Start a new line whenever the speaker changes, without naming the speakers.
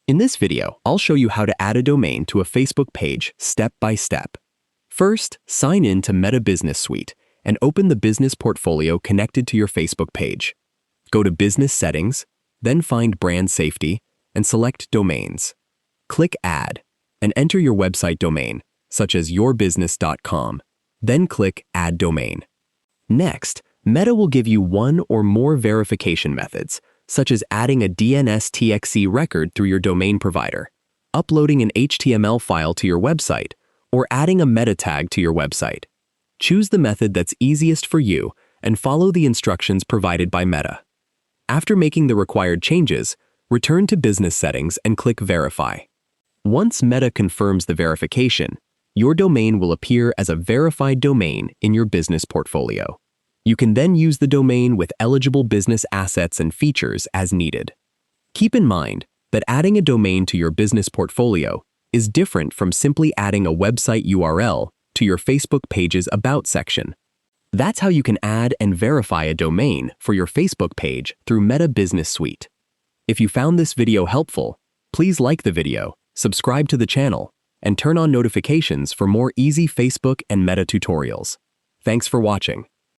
In this video, I'll show you how to add a domain to a Facebook page step by step. First, sign in to Meta Business Suite and open the business portfolio connected to your Facebook page. Go to Business Settings, then find Brand Safety and select Domains. Click Add and enter your website domain, such as yourbusiness.com. Then click Add Domain. Next, Meta will give you one or more verification methods, such as adding a DNS-TXC record through your domain provider, uploading an HTML file to your website, or adding a meta tag to your website. Choose the method that's easiest for you and follow the instructions provided by Meta. After making the required changes, return to Business Settings and click Verify. Once Meta confirms the verification, your domain will appear as a verified domain in your business portfolio. You can then use the domain with eligible business assets and features as needed. Keep in mind that adding a domain to your business portfolio is different from simply adding a website URL to your Facebook page's About section. That's how you can add and verify a domain for your Facebook page through Meta Business Suite. If you found this video helpful, please like the video, subscribe to the channel, and turn on notifications for more easy Facebook and Meta tutorials. Thanks for watching.